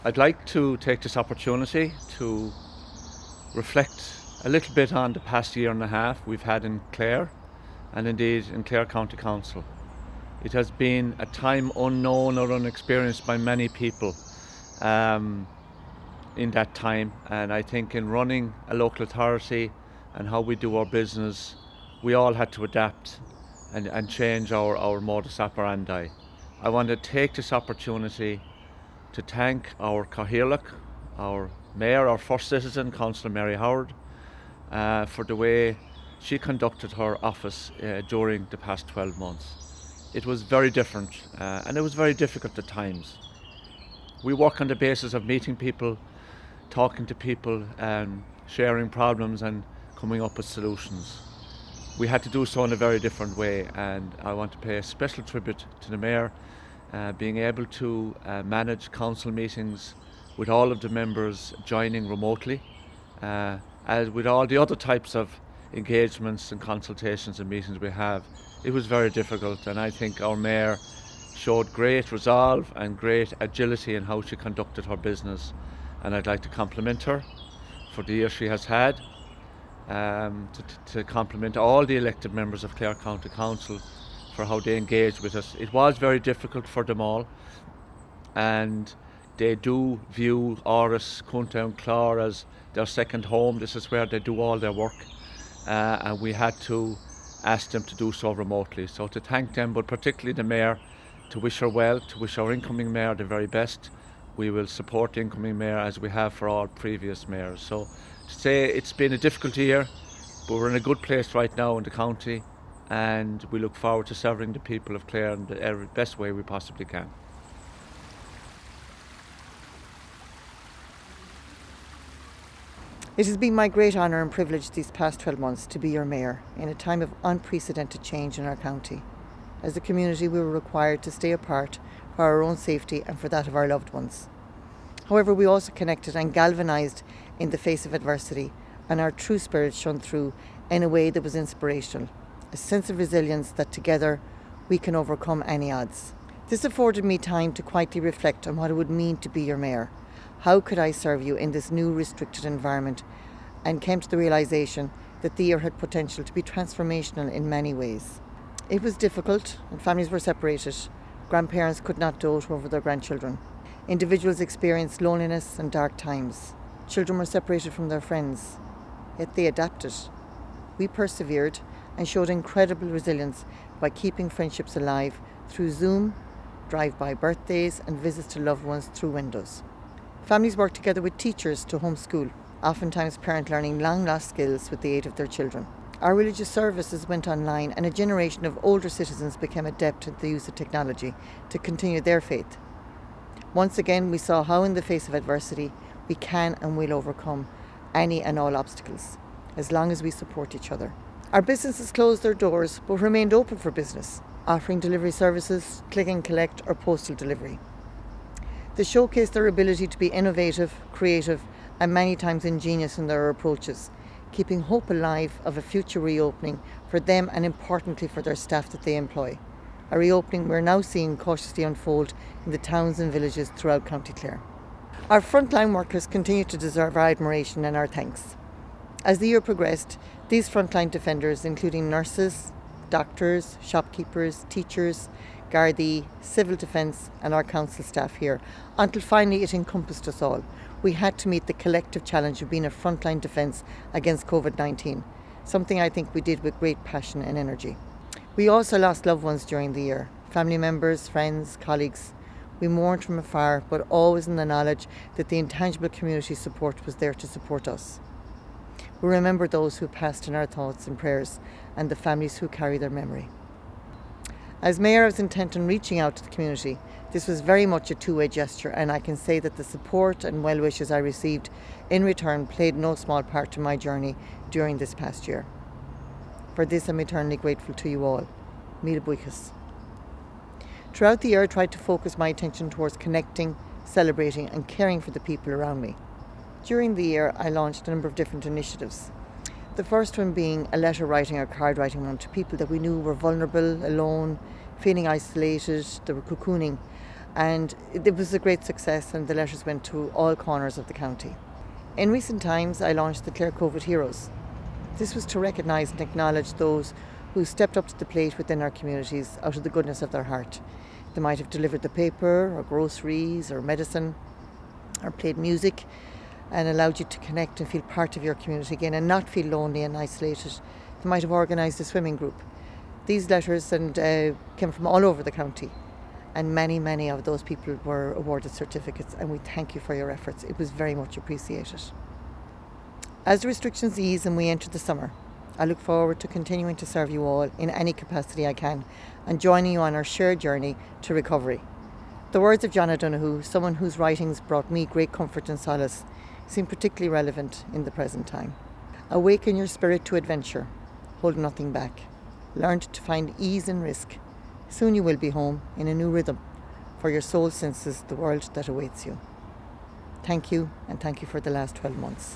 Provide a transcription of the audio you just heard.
I'd like to take this opportunity to reflect a little bit on the past year and a half we've had in Clare and indeed in Clare County Council. It has been a time unknown or unexperienced by many people in that time, and I think in running a local authority and how we do our business, we all had to adapt and change our modus operandi. I want to take this opportunity to thank our Cathaoirleach, our Mayor, our first citizen, Councillor Mary Howard, for the way she conducted her office during the past 12 months. It was very different and it was very difficult at times. We work on the basis of meeting people, talking to people, sharing problems and coming up with solutions. We had to do so in a very different way, and I want to pay a special tribute to the Mayor, being able to manage council meetings with all of the members joining remotely, as with all the other types of engagements and consultations and meetings we have. It was very difficult, and I think our Mayor showed great resolve and great agility in how she conducted her business, and I'd like to compliment her for the year she has had, to compliment all the elected members of Clare County Council for how they engaged with us. It was very difficult for them all, and they do view Áras, Cúnta and Cllr as their second home. This is where they do all their work, and we had to ask them to do so remotely. So to thank them, but particularly the Mayor, to wish her well, to wish our incoming Mayor the very best. We will support the incoming Mayor as we have for all previous mayors. So to say it's been a difficult year, but we're in a good place right now in the county, and we look forward to serving the people of Clare in the best way we possibly can. It has been my great honour and privilege these past 12 months to be your Mayor in a time of unprecedented change in our county. As a community, we were required to stay apart for our own safety and for that of our loved ones. However, we also connected and galvanised in the face of adversity, and our true spirit shone through in a way that was inspirational, a sense of resilience that together we can overcome any odds. This afforded me time to quietly reflect on what it would mean to be your Mayor. How could I serve you in this new restricted environment, and came to the realisation that the year had potential to be transformational in many ways. It was difficult and families were separated. Grandparents could not dote over their grandchildren. Individuals experienced loneliness and dark times. Children were separated from their friends, yet they adapted. We persevered and showed incredible resilience by keeping friendships alive through Zoom, drive-by birthdays and visits to loved ones through windows. Families worked together with teachers to homeschool, oftentimes parents learning long-lost skills with the aid of their children. Our religious services went online, and a generation of older citizens became adept at the use of technology to continue their faith. Once again, we saw how in the face of adversity, we can and will overcome any and all obstacles, as long as we support each other. Our businesses closed their doors, but remained open for business, offering delivery services, click and collect or postal delivery. They showcased their ability to be innovative, creative, and many times ingenious in their approaches, keeping hope alive of a future reopening for them and importantly for their staff that they employ. A reopening we're now seeing cautiously unfold in the towns and villages throughout County Clare. Our frontline workers continue to deserve our admiration and our thanks. As the year progressed, these frontline defenders, including nurses, doctors, shopkeepers, teachers, Gardaí, civil defence and our council staff here, until finally it encompassed us all. We had to meet the collective challenge of being a frontline defence against COVID-19, something I think we did with great passion and energy. We also lost loved ones during the year, family members, friends, colleagues. We mourned from afar, but always in the knowledge that the intangible community support was there to support us. We remember those who passed in our thoughts and prayers, and the families who carry their memory. As Mayor, I was intent on reaching out to the community. This was very much a two-way gesture, and I can say that the support and well wishes I received in return played no small part in my journey during this past year. For this, I'm eternally grateful to you all. Míle buíochas. Throughout the year, I tried to focus my attention towards connecting, celebrating and caring for the people around me. During the year, I launched a number of different initiatives. The first one being a letter writing or card writing one to people that we knew were vulnerable, alone, feeling isolated, they were cocooning, and it was a great success, and the letters went to all corners of the county. In recent times, I launched the Clare COVID Heroes. This was to recognise and acknowledge those who stepped up to the plate within our communities out of the goodness of their heart. They might have delivered the paper or groceries or medicine or played music and allowed you to connect and feel part of your community again and not feel lonely and isolated. They might have organised a swimming group. These letters came from all over the county, and many of those people were awarded certificates, and we thank you for your efforts. It was very much appreciated. As the restrictions ease and we enter the summer, I look forward to continuing to serve you all in any capacity I can and joining you on our shared journey to recovery. The words of John O'Donoghue, someone whose writings brought me great comfort and solace, seem particularly relevant in the present time. Awaken your spirit to adventure. Hold nothing back. Learn to find ease in risk. Soon you will be home in a new rhythm, for your soul senses the world that awaits you. Thank you, and thank you for the last 12 months.